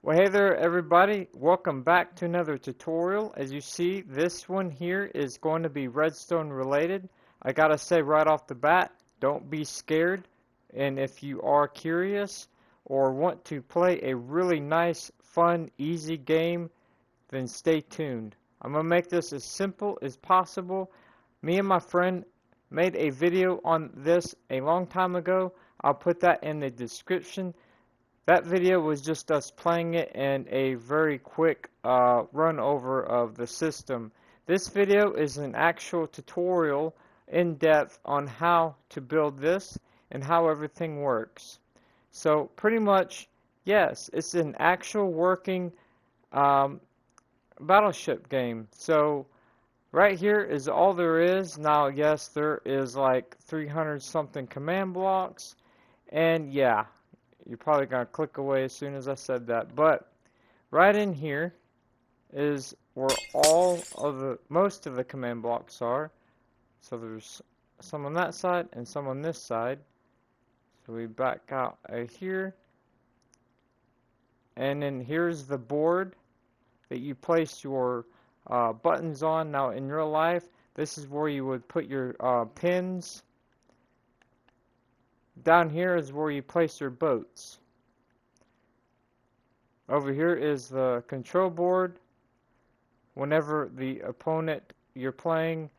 Well, hey there everybody, welcome back to another tutorial. As you see, this one here is going to be redstone related. I gotta say right off the bat, don't be scared, and if you are curious or want to play a really nice, fun, easy game, then stay tuned. I'm gonna make this as simple as possible. Me and my friend made a video on this a long time ago. I'll put that in the description. That video was just us playing it in a very quick run over of the system. This video is an actual tutorial in depth on how to build this and how everything works. So pretty much, yes, it's an actual working Battleship game. So right here is all there is. Now, yes, there is like 300 something command blocks, and yeah, you're probably going to click away as soon as I said that. But right in here is where most of the command blocks are. So there's some on that side and some on this side. So we back out here. And then here's the board that you place your buttons on. Now in real life, this is where you would put your pins. Down here is where you place your boats. Over here is the control board. Whenever the opponent you're playing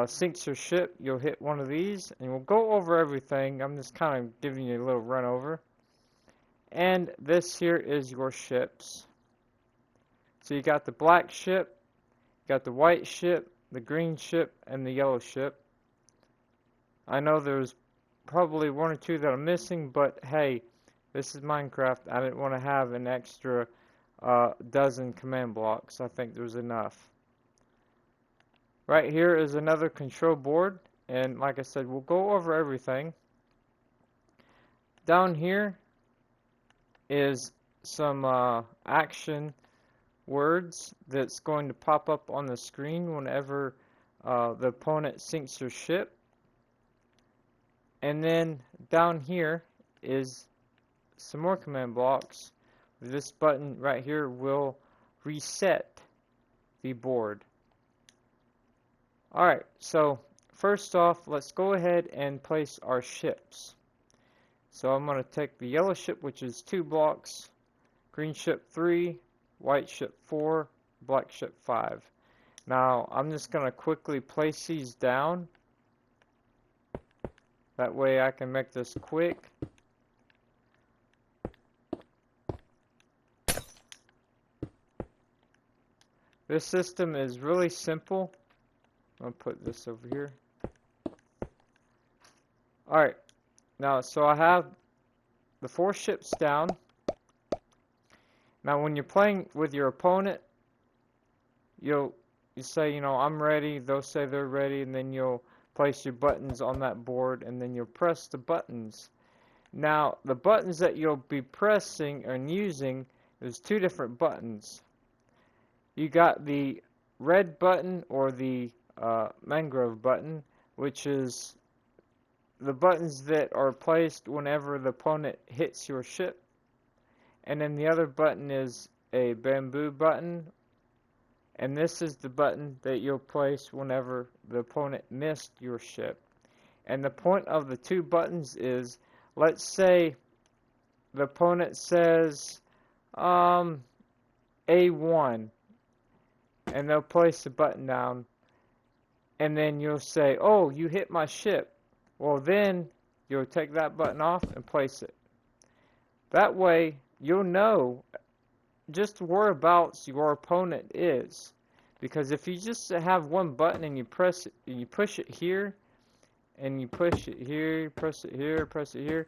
sinks your ship, you'll hit one of these, and we'll go over everything. I'm just kind of giving you a little run over. And this here is your ships. So you got the black ship, you got the white ship, the green ship, and the yellow ship. I know there's probably one or two that I'm missing, but hey, this is Minecraft. I didn't want to have an extra dozen command blocks. I think there's enough. Right here is another control board, and like I said, we'll go over everything. Down here is some action words that's going to pop up on the screen whenever the opponent sinks their ship. And then down here is some more command blocks. This button right here will reset the board. Alright, so first off, let's go ahead and place our ships. So I'm going to take the yellow ship, which is 2 blocks, green ship 3, white ship 4, black ship 5. Now I'm just going to quickly place these down. That way I can make this quick. This system is really simple. I'll put this over here. Alright, now so I have the 4 ships down. Now when you're playing with your opponent, you say, you know, I'm ready, they'll say they're ready, and then you'll place your buttons on that board, and then you'll press the buttons. Now the buttons that you'll be pressing and using, there's 2 different buttons. You got the red button or the mangrove button, which is the buttons that are placed whenever the opponent hits your ship, and then the other button is a bamboo button, and this is the button that you'll place whenever the opponent missed your ship. And the point of the 2 buttons is, let's say the opponent says A1, and they'll place the button down, and then you'll say, oh, you hit my ship. Well, then you'll take that button off and place it. That way you'll know just whereabouts your opponent is, because if you just have one button and you press it, and you push it here, and you push it here, press it here, press it here,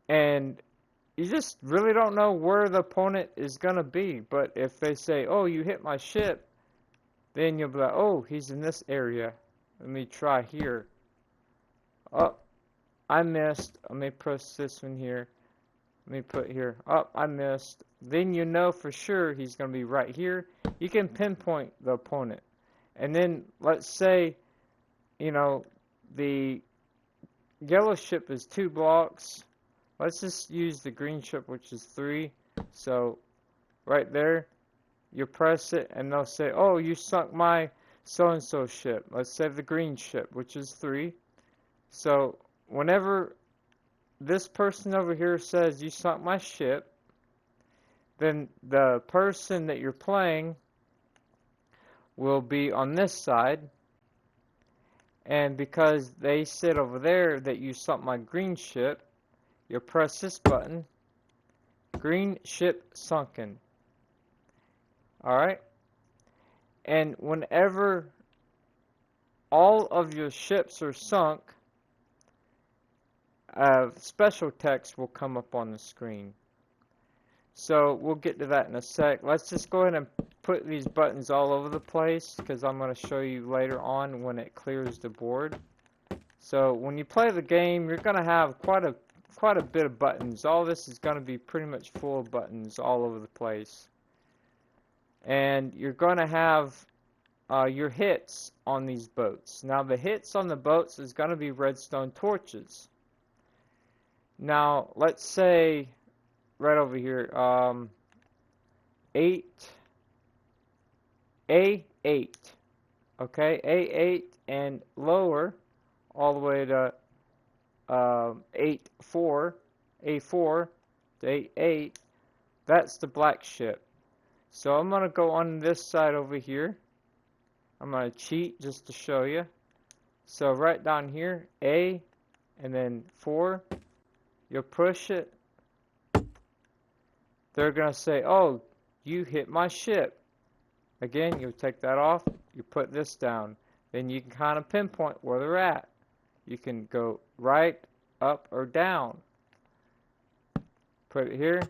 and you just really don't know where the opponent is gonna be. But if they say, oh, you hit my ship, then you'll be like, oh, he's in this area, let me try here. Oh, I missed, let me press this one here. Let me put here, oh, I missed. Then you know for sure he's going to be right here. You can pinpoint the opponent. And then let's say, you know, the yellow ship is 2 blocks. Let's just use the green ship, which is 3. So right there. You press it, and they'll say, oh, you sunk my so-and-so ship. Let's say the green ship, which is 3. So whenever this person over here says, you sunk my ship, then the person that you're playing will be on this side. And because they said over there that you sunk my green ship, you'll press this button. Green ship sunken. Alright? And whenever all of your ships are sunk, special text will come up on the screen. So we'll get to that in a sec. Let's just go ahead and put these buttons all over the place, because I'm going to show you later on when it clears the board. So when you play the game, you're going to have quite a bit of buttons. All this is going to be pretty much full of buttons all over the place. And you're going to have your hits on these boats. Now the hits on the boats is going to be redstone torches. Now let's say right over here, A8, okay, A8 and lower, all the way to A4 to A8, that's the black ship. So I'm going to go on this side over here. I'm going to cheat just to show you. So right down here, A and then 4, you'll push it. They're going to say, oh, you hit my ship. Again, you'll take that off, you put this down. Then you can kind of pinpoint where they're at. You can go right, up, or down. Put it here.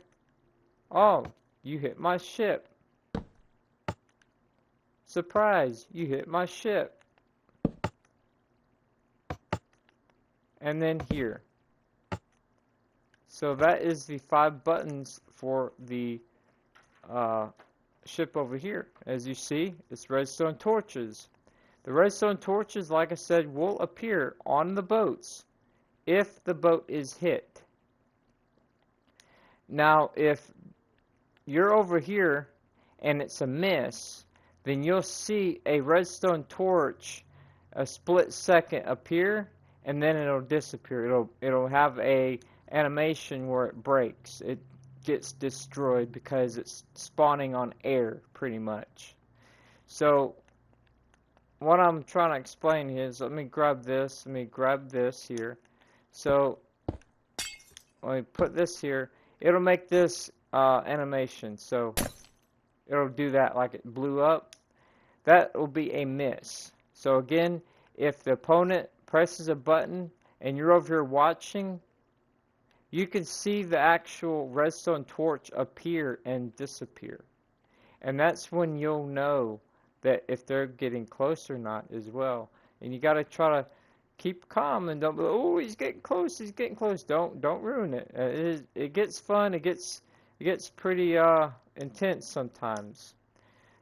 Oh, you hit my ship. Surprise, you hit my ship. And then here. So that is the 5 buttons for the ship over here. As you see, it's redstone torches. The redstone torches, like I said, will appear on the boats if the boat is hit. Now, if you're over here and it's a miss, then you'll see a redstone torch a split second appear, and then it'll disappear. It'll have a animation where it breaks. It gets destroyed because it's spawning on air pretty much. So what I'm trying to explain is, let me grab this here. So let me put this here. It'll make this animation. So it'll do that like it blew up. That will be a miss. So again, if the opponent presses a button and you're over here watching, you can see the actual redstone torch appear and disappear. And that's when you'll know that if they're getting close or not as well. And you got to try to keep calm and don't be, oh, he's getting close, he's getting close. Don't ruin it. It gets fun. It gets pretty intense sometimes.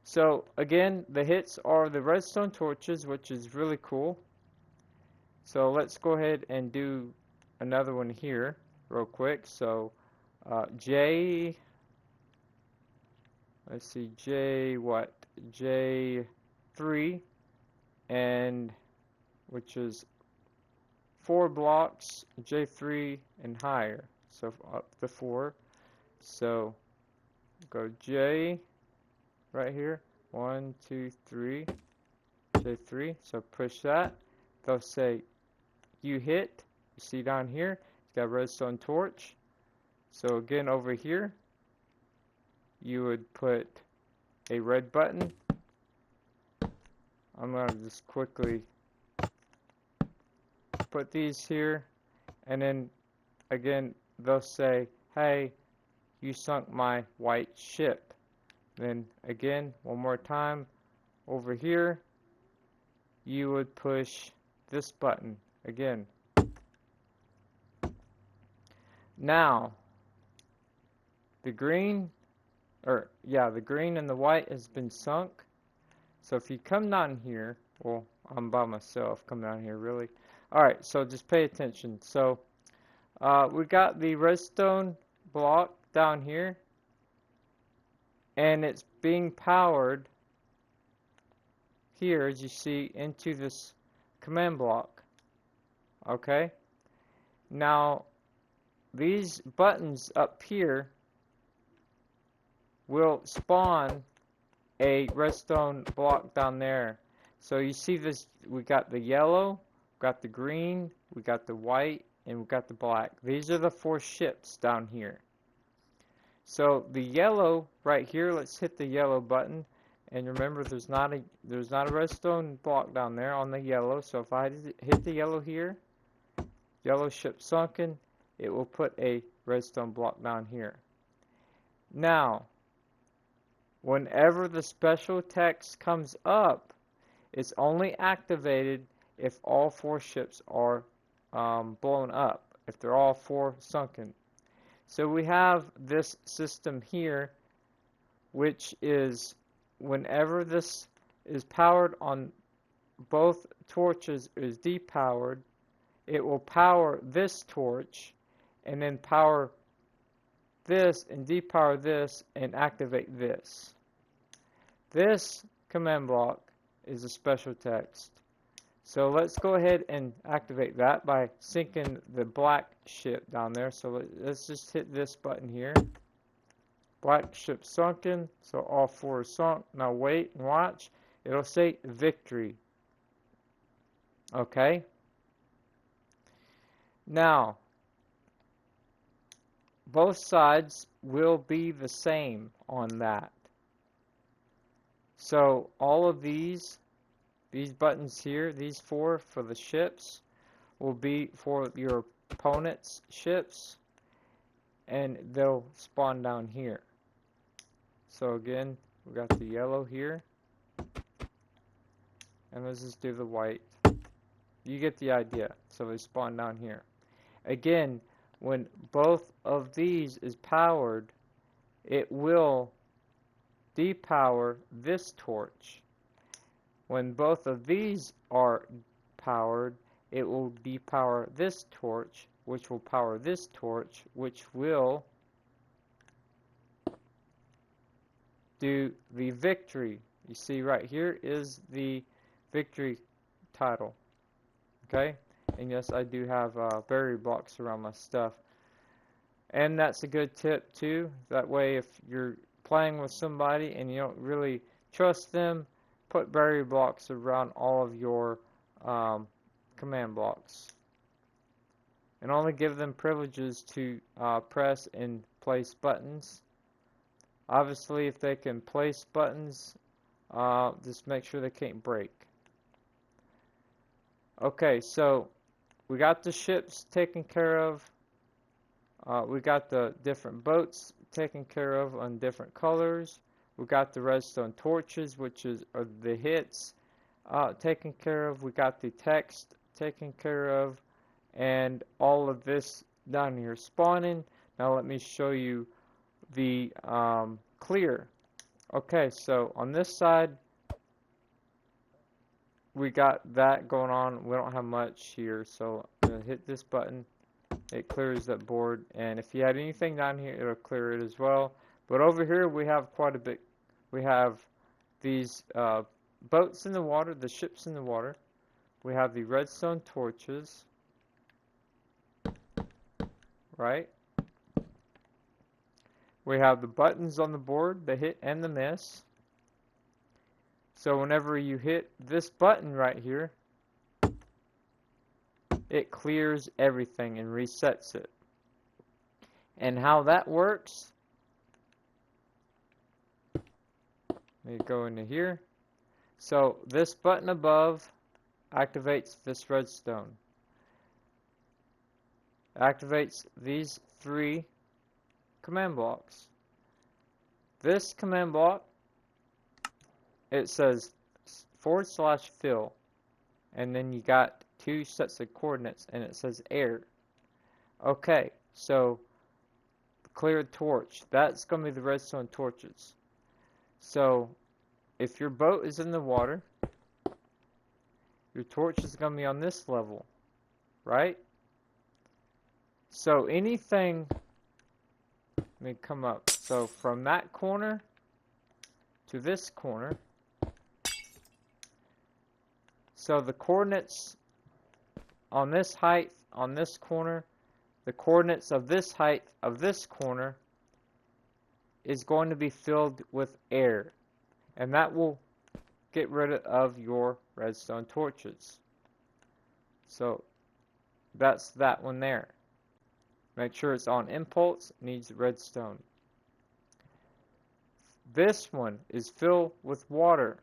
So again, the hits are the redstone torches, which is really cool. So let's go ahead and do another one here real quick. So J, let's see, J3, and which is 4 blocks, J3 and higher, so up to 4. So go J right here, 1, 2, 3, J3. So push that. They'll say you hit. You see down here, it's got a redstone torch. So again, over here, you would put a red button. I'm going to just quickly put these here, and then again, they'll say, hey, you sunk my white ship. Then again, one more time, over here, you would push this button again. Now, the green and the white has been sunk. So if you come down here, well, I'm by myself, come down here really. Alright, so just pay attention. So we got the redstone block down here. and it's being powered here, as you see, into this command block. Okay? Now, these buttons up here will spawn a redstone block down there. So you see this, we got the yellow, we got the green, we got the white, and we got the black. These are the 4 ships down here. So the yellow right here, let's hit the yellow button, and remember there's not a redstone block down there on the yellow. So if I hit the yellow here, yellow ship sunken, it will put a redstone block down here. Now, whenever the special text comes up, it's only activated if all 4 ships are blown up, if they're all 4 sunken. So we have this system here, which is whenever this is powered on both torches is depowered, it will power this torch and then power this and depower this and activate this. This command block is a special text. So let's go ahead and activate that by sinking the black ship down there. So let's just hit this button here. Black ship sunken, so all 4 are sunk. Now wait and watch. It'll say victory. Okay? Now, both sides will be the same on that. So all of these buttons here, these 4 for the ships, will be for your opponent's ships, and they'll spawn down here. So again, we got the yellow here, and let's just do the white. You get the idea. So they spawn down here. Again, when both of these is powered, it will depower this torch. When both of these are powered, it will depower this torch, which will power this torch, which will do the victory. You see right here is the victory title. Okay? And yes, I do have berry blocks around my stuff. And that's a good tip too. That way if you're playing with somebody and you don't really trust them, put berry blocks around all of your command blocks. And only give them privileges to press and place buttons. Obviously, if they can place buttons, just make sure they can't break. Okay, so we got the ships taken care of. We got the different boats taken care of on different colors. We got the redstone torches, which are the hits, taken care of. We got the text taken care of, and all of this down here spawning. Now let me show you the clear. Okay, so on this side, we got that going on. We don't have much here, so I'm going to hit this button. It clears that board, and if you had anything down here, it'll clear it as well. But over here, we have quite a bit. We have these boats in the water, the ships in the water. We have the redstone torches, right? We have the buttons on the board, the hit and the miss. So whenever you hit this button right here, it clears everything and resets it. And how that works, let me go into here. So this button above activates this redstone. Activates these 3 command blocks. This command block, it says /fill, and then you got 2 sets of coordinates, and it says air. Okay, so cleared torch, that's going to be the redstone torches. So if your boat is in the water, your torch is going to be on this level, right? So anything, let me come up. So from that corner to this corner. So the coordinates on this height on this corner, the coordinates of this height of this corner is going to be filled with air, and that will get rid of your redstone torches. So that's that one there. Make sure it's on impulse, needs redstone. This one is fill with water.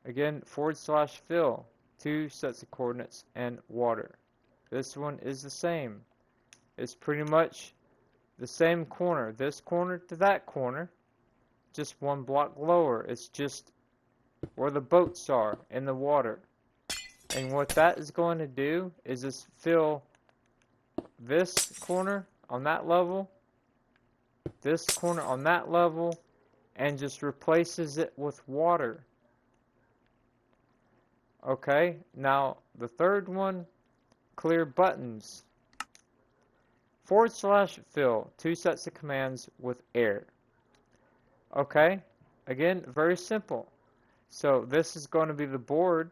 Again, / fill, 2 sets of coordinates and water. This one is the same. It's pretty much the same corner. This corner to that corner, just one block lower. It's just where the boats are in the water. And what that is going to do is just fill this corner on that level, this corner on that level, and just replaces it with water. Okay, now the third one, clear buttons. / fill, 2 sets of commands with air. Okay, again, very simple. So this is going to be the board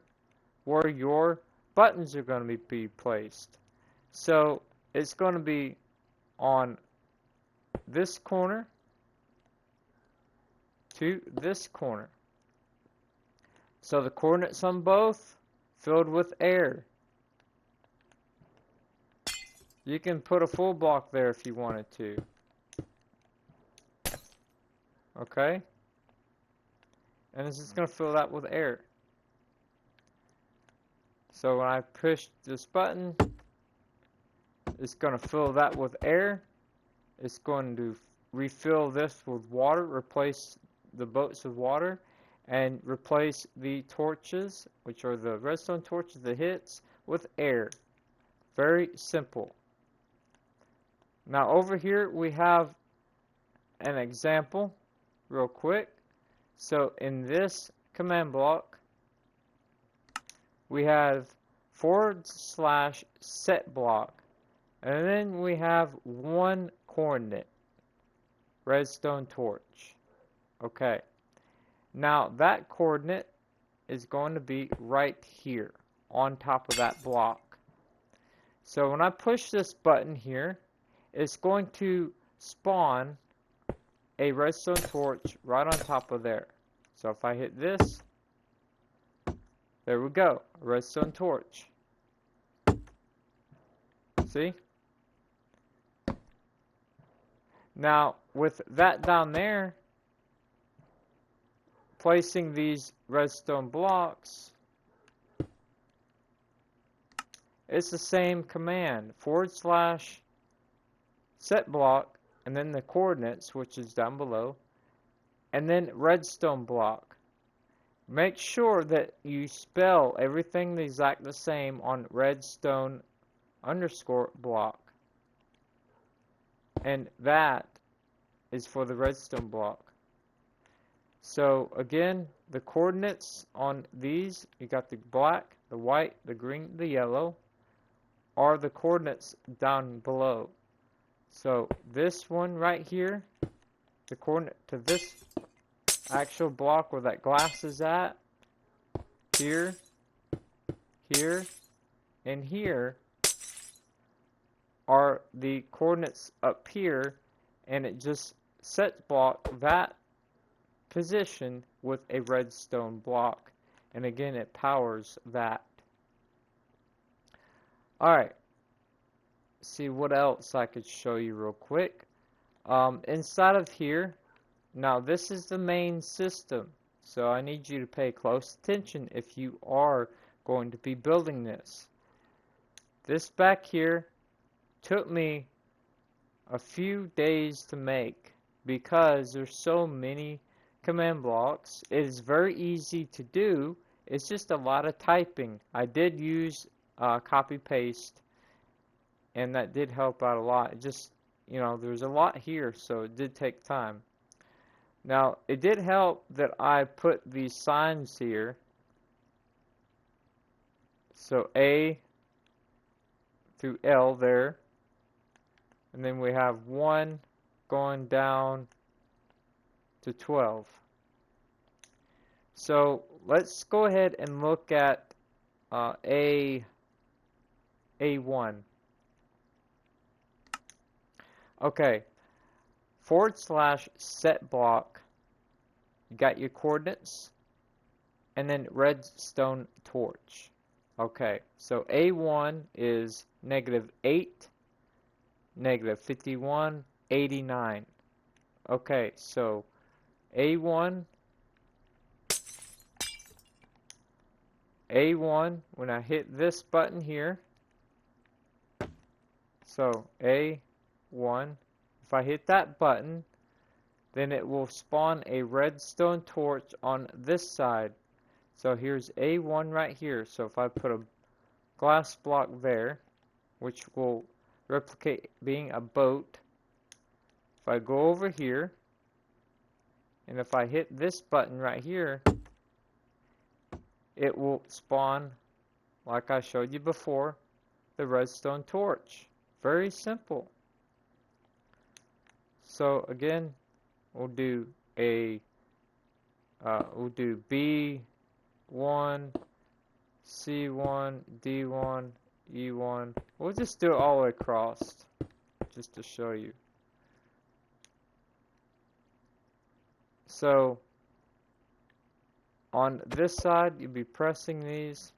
where your buttons are going to be placed. So it's going to be on this corner to this corner. So the coordinates on both filled with air. You can put a full block there if you wanted to. Okay? And it's just going to fill that with air. So when I push this button, it's going to fill that with air. It's going to refill this with water, replace the boats with water, and replace the torches, which are the redstone torches, the hits, with air. Very simple. Now over here we have an example real quick. So in this command block we have / set block, and then we have one coordinate, redstone torch. Okay, now that coordinate is going to be right here on top of that block. So when I push this button here, it's going to spawn a redstone torch right on top of there. So if I hit this, there we go, a redstone torch. See? Now with that down there, placing these redstone blocks, it's the same command, / set block, and then the coordinates, which is down below, and then redstone block. Make sure that you spell everything the exact the same on redstone _ block. And that is for the redstone block. So again, the coordinates on these, you got the black, the white, the green, the yellow, are the coordinates down below. So this one right here, the coordinate to this actual block where that glass is at, here, here, and here, are the coordinates up here, and it just sets block that position with a redstone block. And again, it powers that. Alright, see what else I could show you real quick. Inside of here, now this is the main system, so I need you to pay close attention if you are going to be building this. This back here took me a few days to make because there's so many command blocks. It is very easy to do. It's just a lot of typing. I did use copy paste, and that did help out a lot. It just, you know, there's a lot here, so it did take time. Now it did help that I put these signs here, so A through L there, and then we have 1 going down to 12. So let's go ahead and look at A1. Okay, / set block. You got your coordinates, and then redstone torch. Okay, so A1 is -8, -51, 89. Okay, so A1, when I hit this button here, so A1, if I hit that button, then it will spawn a redstone torch on this side. So here's A1 right here. So if I put a glass block there, which will replicate being a boat, if I go over here, and if I hit this button right here, it will spawn, like I showed you before, the redstone torch. Very simple. So again, we'll do B1, C1, D1, E1. We'll just do it all the way across, just to show you. So on this side, you'll be pressing these.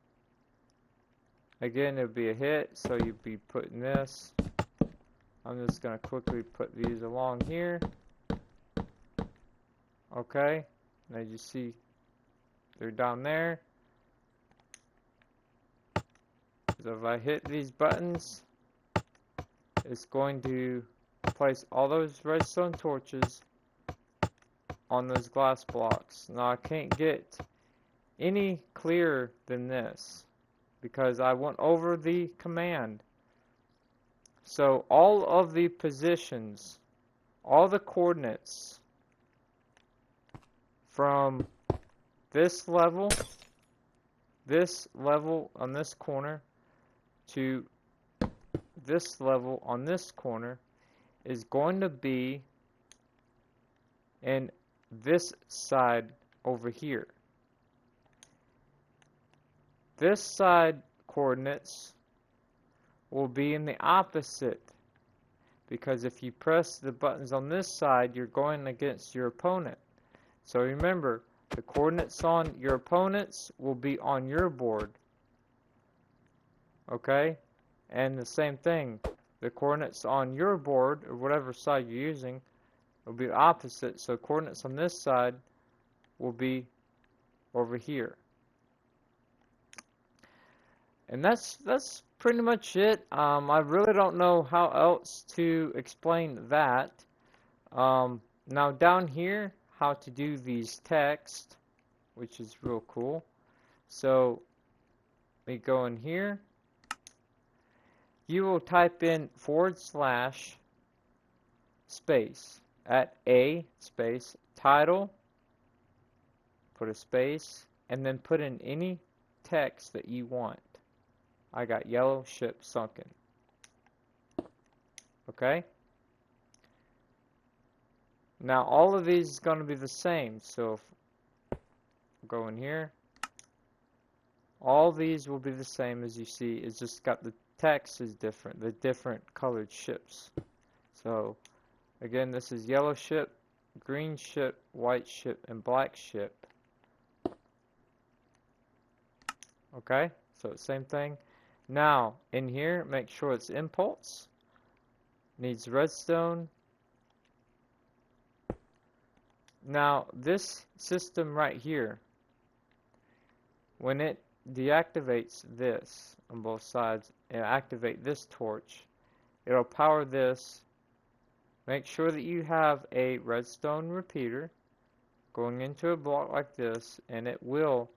Again, it'll be a hit, so you'll be putting this. I'm just going to quickly put these along here. Okay, now you see they're down there. So if I hit these buttons, it's going to place all those redstone torches on those glass blocks. Now I can't get any clearer than this because I went over the command. So all of the positions, all the coordinates from this level on this corner to this level on this corner is going to be in this side over here. This side coordinates will be in the opposite, because if you press the buttons on this side, you're going against your opponent. So remember, the coordinates on your opponents will be on your board. Okay? And the same thing, the coordinates on your board, or whatever side you're using, will be opposite. So coordinates on this side will be over here. And that's pretty much it. I really don't know how else to explain that. Now down here, how to do these text, which is real cool. So we go in here. You will type in / space at A space title, put a space, and then put in any text that you want. I got yellow ship sunken. Okay? Now all of these is going to be the same. So if go in here, all these will be the same as you see. It's just got the text is different, the different colored ships. So again, this is yellow ship, green ship, white ship, and black ship. Okay, so same thing. Now in here, make sure it's impulse, needs redstone. Now this system right here, when it deactivates this on both sides and activate this torch, it'll power this. Make sure that you have a redstone repeater going into a block like this, and it will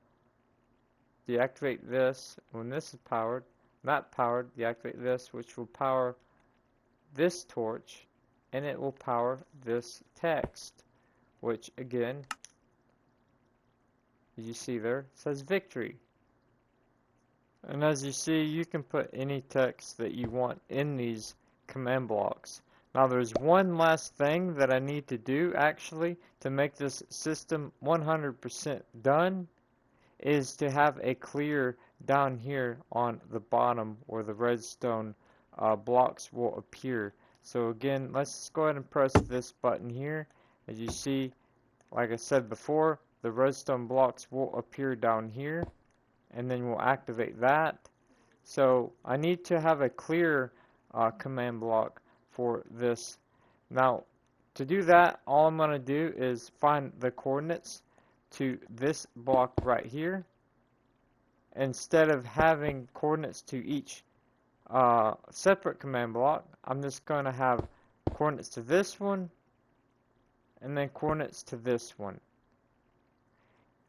deactivate this when this is powered. Not powered, deactivate this, which will power this torch, and it will power this text, which again, as you see there, says victory. And as you see, you can put any text that you want in these command blocks. Now there's one last thing that I need to do actually to make this system 100% done, is to have a clear down here on the bottom where the redstone blocks will appear. So again, let's go ahead and press this button here. As you see, like I said before, the redstone blocks will appear down here, and then we'll activate that. So I need to have a clear command block for this. Now, to do that, all I'm going to do is find the coordinates to this block right here. Instead of having coordinates to each separate command block, I'm just going to have coordinates to this one, and then coordinates to this one.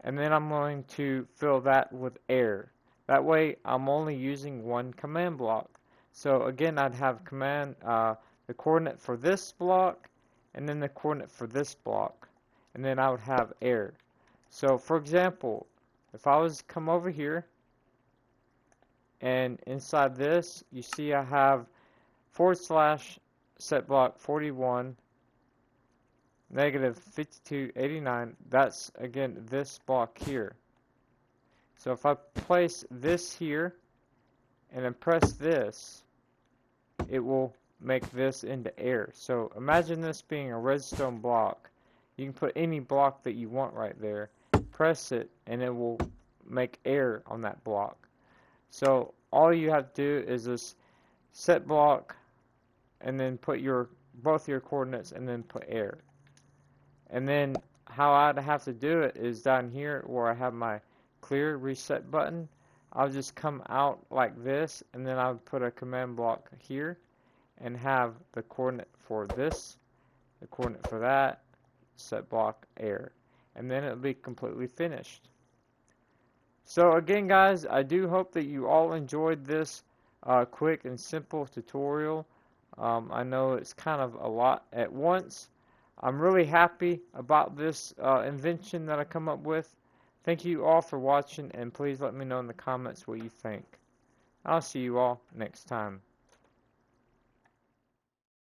And then I'm going to fill that with air. That way I'm only using one command block. So again, I'd have the coordinate for this block, and then the coordinate for this block, and then I would have air. So for example, if I was to come over here, and inside this, you see I have / set block 41 -5289. That's again this block here. So if I place this here and then press this, it will make this into air. So imagine this being a redstone block. You can put any block that you want right there, press it, and it will make air on that block. So all you have to do is just set block and then put both your coordinates and then put air. And then how I'd have to do it is down here where I have my clear reset button. I'll just come out like this, and then I'll put a command block here and have the coordinate for this, the coordinate for that, set block air, and then it'll be completely finished. So again, guys, I do hope that you all enjoyed this quick and simple tutorial. I know it's kind of a lot at once. I'm really happy about this invention that I come up with. Thank you all for watching, and please let me know in the comments what you think. I'll see you all next time.